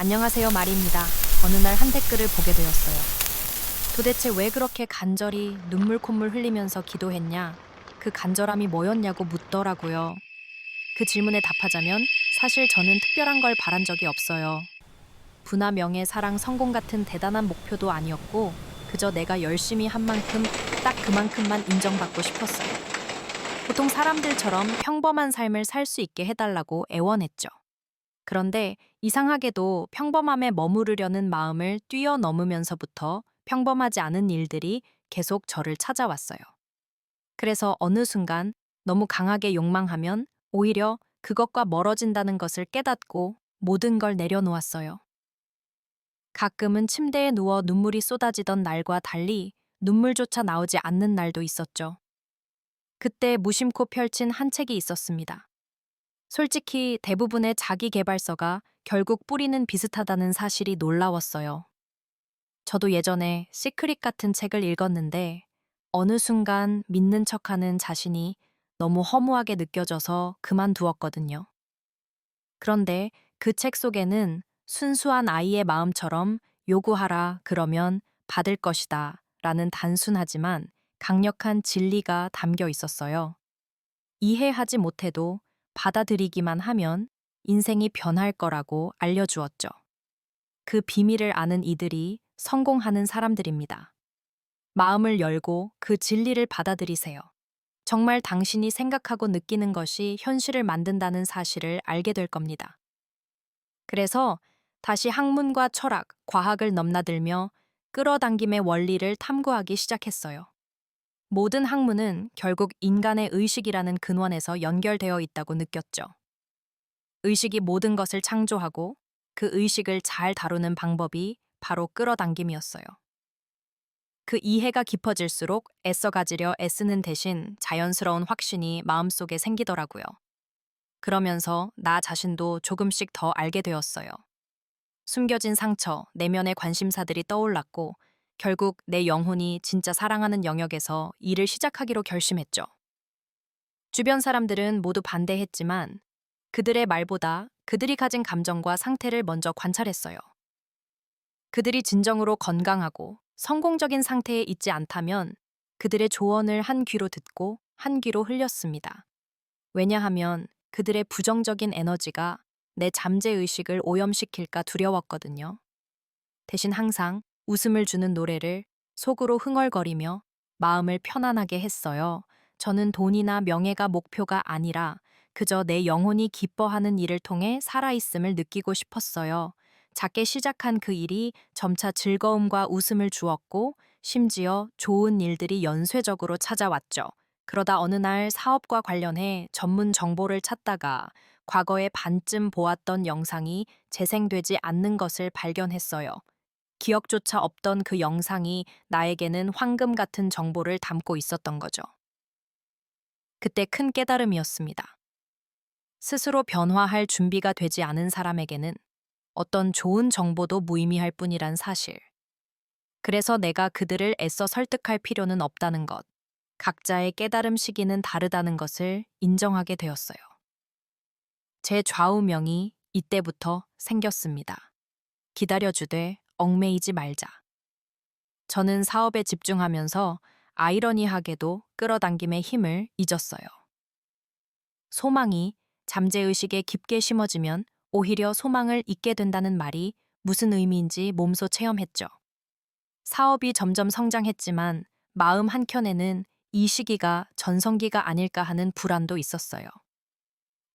안녕하세요, 마리입니다. 어느 날 한 댓글을 보게 되었어요. 도대체 왜 그렇게 간절히 눈물 콧물 흘리면서 기도했냐? 그 간절함이 뭐였냐고 묻더라고요. 그 질문에 답하자면 사실 저는 특별한 걸 바란 적이 없어요. 부나 명예, 사랑, 성공 같은 대단한 목표도 아니었고 그저 내가 열심히 한 만큼 딱 그만큼만 인정받고 싶었어요. 보통 사람들처럼 평범한 삶을 살 수 있게 해달라고 애원했죠. 그런데 이상하게도 평범함에 머무르려는 마음을 뛰어넘으면서부터 평범하지 않은 일들이 계속 저를 찾아왔어요. 그래서 어느 순간 너무 강하게 욕망하면 오히려 그것과 멀어진다는 것을 깨닫고 모든 걸 내려놓았어요. 가끔은 침대에 누워 눈물이 쏟아지던 날과 달리 눈물조차 나오지 않는 날도 있었죠. 그때 무심코 펼친 한 책이 있었습니다. 솔직히 대부분의 자기계발서가 결국 뿌리는 비슷하다는 사실이 놀라웠어요. 저도 예전에 시크릿 같은 책을 읽었는데 어느 순간 믿는 척하는 자신이 너무 허무하게 느껴져서 그만두었거든요. 그런데 그 책 속에는 순수한 아이의 마음처럼 요구하라 그러면 받을 것이다 라는 단순하지만 강력한 진리가 담겨 있었어요. 이해하지 못해도 받아들이기만 하면 인생이 변할 거라고 알려주었죠. 그 비밀을 아는 이들이 성공하는 사람들입니다. 마음을 열고 그 진리를 받아들이세요. 정말 당신이 생각하고 느끼는 것이 현실을 만든다는 사실을 알게 될 겁니다. 그래서 다시 학문과 철학, 과학을 넘나들며 끌어당김의 원리를 탐구하기 시작했어요. 모든 학문은 결국 인간의 의식이라는 근원에서 연결되어 있다고 느꼈죠. 의식이 모든 것을 창조하고 그 의식을 잘 다루는 방법이 바로 끌어당김이었어요. 그 이해가 깊어질수록 애써 가지려 애쓰는 대신 자연스러운 확신이 마음속에 생기더라고요. 그러면서 나 자신도 조금씩 더 알게 되었어요. 숨겨진 상처, 내면의 관심사들이 떠올랐고 결국 내 영혼이 진짜 사랑하는 영역에서 일을 시작하기로 결심했죠. 주변 사람들은 모두 반대했지만 그들의 말보다 그들이 가진 감정과 상태를 먼저 관찰했어요. 그들이 진정으로 건강하고 성공적인 상태에 있지 않다면 그들의 조언을 한 귀로 듣고 한 귀로 흘렸습니다. 왜냐하면 그들의 부정적인 에너지가 내 잠재의식을 오염시킬까 두려웠거든요. 대신 항상 웃음을 주는 노래를 속으로 흥얼거리며 마음을 편안하게 했어요. 저는 돈이나 명예가 목표가 아니라 그저 내 영혼이 기뻐하는 일을 통해 살아있음을 느끼고 싶었어요. 작게 시작한 그 일이 점차 즐거움과 웃음을 주었고 심지어 좋은 일들이 연쇄적으로 찾아왔죠. 그러다 어느 날 사업과 관련해 전문 정보를 찾다가 과거에 반쯤 보았던 영상이 재생되지 않는 것을 발견했어요. 기억조차 없던 그 영상이 나에게는 황금 같은 정보를 담고 있었던 거죠. 그때 큰 깨달음이었습니다. 스스로 변화할 준비가 되지 않은 사람에게는 어떤 좋은 정보도 무의미할 뿐이란 사실. 그래서 내가 그들을 애써 설득할 필요는 없다는 것, 각자의 깨달음 시기는 다르다는 것을 인정하게 되었어요. 제 좌우명이 이때부터 생겼습니다. 기다려주되 얽매이지 말자. 저는 사업에 집중하면서 아이러니하게도 끌어당김의 힘을 잊었어요. 소망이 잠재의식에 깊게 심어지면 오히려 소망을 잊게 된다는 말이 무슨 의미인지 몸소 체험했죠. 사업이 점점 성장했지만 마음 한켠에는 이 시기가 전성기가 아닐까 하는 불안도 있었어요.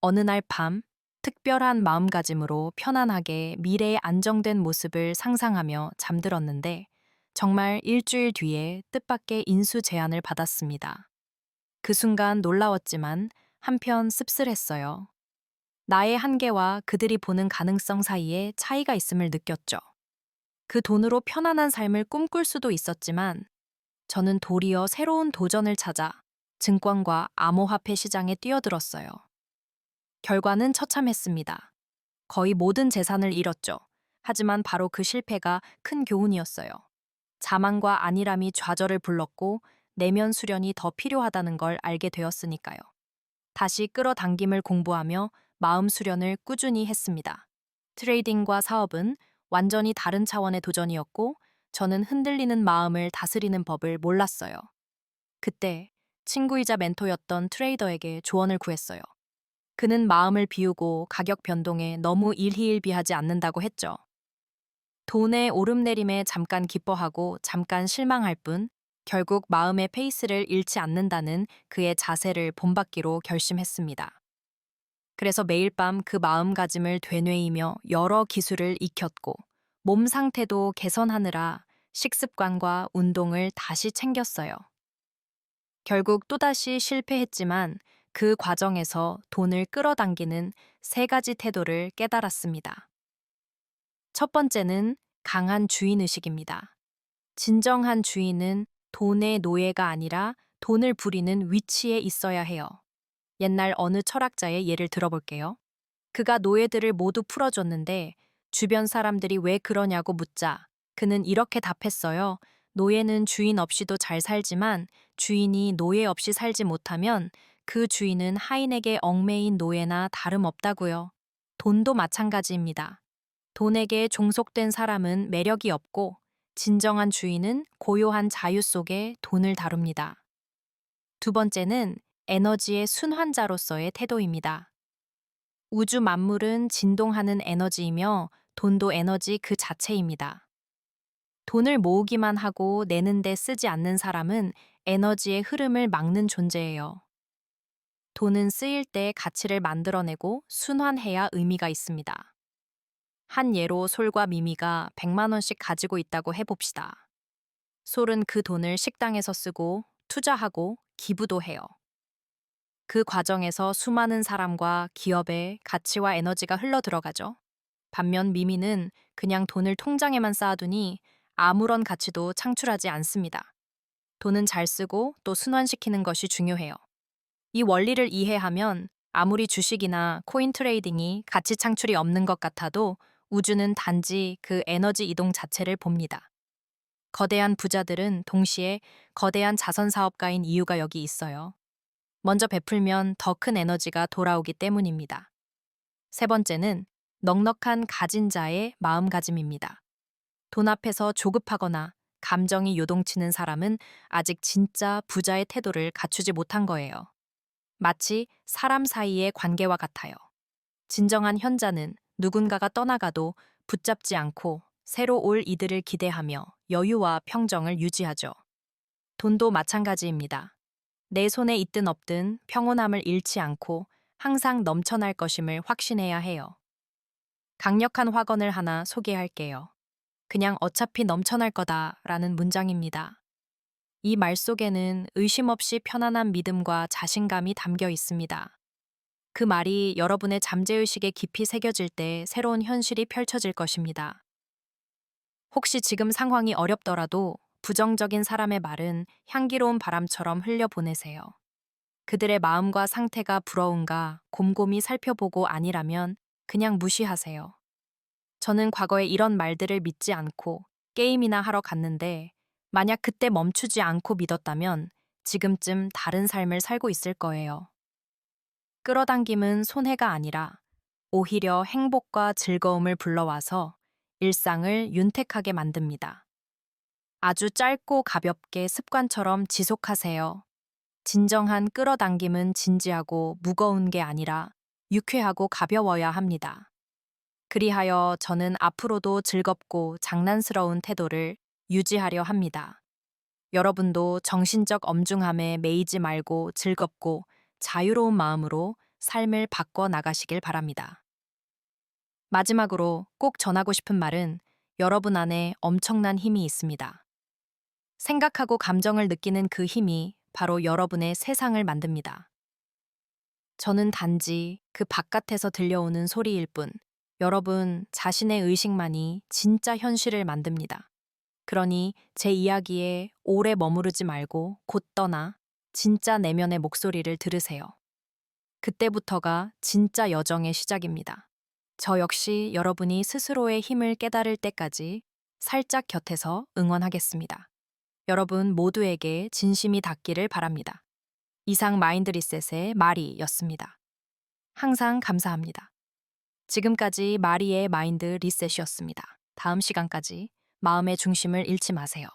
어느 날 밤, 특별한 마음가짐으로 편안하게 미래의 안정된 모습을 상상하며 잠들었는데 정말 일주일 뒤에 뜻밖의 인수 제안을 받았습니다. 그 순간 놀라웠지만 한편 씁쓸했어요. 나의 한계와 그들이 보는 가능성 사이에 차이가 있음을 느꼈죠. 그 돈으로 편안한 삶을 꿈꿀 수도 있었지만 저는 도리어 새로운 도전을 찾아 증권과 암호화폐 시장에 뛰어들었어요. 결과는 처참했습니다. 거의 모든 재산을 잃었죠. 하지만 바로 그 실패가 큰 교훈이었어요. 자만과 안일함이 좌절을 불렀고 내면 수련이 더 필요하다는 걸 알게 되었으니까요. 다시 끌어당김을 공부하며 마음 수련을 꾸준히 했습니다. 트레이딩과 사업은 완전히 다른 차원의 도전이었고, 저는 흔들리는 마음을 다스리는 법을 몰랐어요. 그때 친구이자 멘토였던 트레이더에게 조언을 구했어요. 그는 마음을 비우고 가격 변동에 너무 일희일비하지 않는다고 했죠. 돈의 오름내림에 잠깐 기뻐하고 잠깐 실망할 뿐, 결국 마음의 페이스를 잃지 않는다는 그의 자세를 본받기로 결심했습니다. 그래서 매일 밤 그 마음가짐을 되뇌이며 여러 기술을 익혔고, 몸 상태도 개선하느라 식습관과 운동을 다시 챙겼어요. 결국 또다시 실패했지만 그 과정에서 돈을 끌어당기는 세 가지 태도를 깨달았습니다. 첫 번째는 강한 주인의식입니다. 진정한 주인은 돈의 노예가 아니라 돈을 부리는 위치에 있어야 해요. 옛날 어느 철학자의 예를 들어볼게요. 그가 노예들을 모두 풀어줬는데 주변 사람들이 왜 그러냐고 묻자 그는 이렇게 답했어요. 노예는 주인 없이도 잘 살지만 주인이 노예 없이 살지 못하면 그 주인은 하인에게 얽매인 노예나 다름없다고요. 돈도 마찬가지입니다. 돈에게 종속된 사람은 매력이 없고 진정한 주인은 고요한 자유 속에 돈을 다룹니다. 두 번째는 에너지의 순환자로서의 태도입니다. 우주 만물은 진동하는 에너지이며 돈도 에너지 그 자체입니다. 돈을 모으기만 하고 내는데 쓰지 않는 사람은 에너지의 흐름을 막는 존재예요. 돈은 쓰일 때 가치를 만들어내고 순환해야 의미가 있습니다. 한 예로 솔과 미미가 100만 원씩 가지고 있다고 해봅시다. 솔은 그 돈을 식당에서 쓰고 투자하고 기부도 해요. 그 과정에서 수많은 사람과 기업의 가치와 에너지가 흘러들어가죠. 반면 미미는 그냥 돈을 통장에만 쌓아두니 아무런 가치도 창출하지 않습니다. 돈은 잘 쓰고 또 순환시키는 것이 중요해요. 이 원리를 이해하면 아무리 주식이나 코인 트레이딩이 가치 창출이 없는 것 같아도 우주는 단지 그 에너지 이동 자체를 봅니다. 거대한 부자들은 동시에 거대한 자선 사업가인 이유가 여기 있어요. 먼저 베풀면 더 큰 에너지가 돌아오기 때문입니다. 세 번째는 넉넉한 가진 자의 마음가짐입니다. 돈 앞에서 조급하거나 감정이 요동치는 사람은 아직 진짜 부자의 태도를 갖추지 못한 거예요. 마치 사람 사이의 관계와 같아요. 진정한 현자는 누군가가 떠나가도 붙잡지 않고 새로 올 이들을 기대하며 여유와 평정을 유지하죠. 돈도 마찬가지입니다. 내 손에 있든 없든 평온함을 잃지 않고 항상 넘쳐날 것임을 확신해야 해요. 강력한 확언을 하나 소개할게요. 그냥 어차피 넘쳐날 거다라는 문장입니다. 이 말 속에는 의심 없이 편안한 믿음과 자신감이 담겨 있습니다. 그 말이 여러분의 잠재의식에 깊이 새겨질 때 새로운 현실이 펼쳐질 것입니다. 혹시 지금 상황이 어렵더라도 부정적인 사람의 말은 향기로운 바람처럼 흘려보내세요. 그들의 마음과 상태가 부러운가 곰곰이 살펴보고 아니라면 그냥 무시하세요. 저는 과거에 이런 말들을 믿지 않고 게임이나 하러 갔는데 만약 그때 멈추지 않고 믿었다면 지금쯤 다른 삶을 살고 있을 거예요. 끌어당김은 손해가 아니라 오히려 행복과 즐거움을 불러와서 일상을 윤택하게 만듭니다. 아주 짧고 가볍게 습관처럼 지속하세요. 진정한 끌어당김은 진지하고 무거운 게 아니라 유쾌하고 가벼워야 합니다. 그리하여 저는 앞으로도 즐겁고 장난스러운 태도를 유지하려 합니다. 여러분도 정신적 엄중함에 매이지 말고 즐겁고 자유로운 마음으로 삶을 바꿔 나가시길 바랍니다. 마지막으로 꼭 전하고 싶은 말은 여러분 안에 엄청난 힘이 있습니다. 생각하고 감정을 느끼는 그 힘이 바로 여러분의 세상을 만듭니다. 저는 단지 그 바깥에서 들려오는 소리일 뿐, 여러분 자신의 의식만이 진짜 현실을 만듭니다. 그러니 제 이야기에 오래 머무르지 말고 곧 떠나 진짜 내면의 목소리를 들으세요. 그때부터가 진짜 여정의 시작입니다. 저 역시 여러분이 스스로의 힘을 깨달을 때까지 살짝 곁에서 응원하겠습니다. 여러분 모두에게 진심이 닿기를 바랍니다. 이상 마인드 리셋의 마리였습니다. 항상 감사합니다. 지금까지 마리의 마인드 리셋이었습니다. 다음 시간까지 마음의 중심을 잃지 마세요.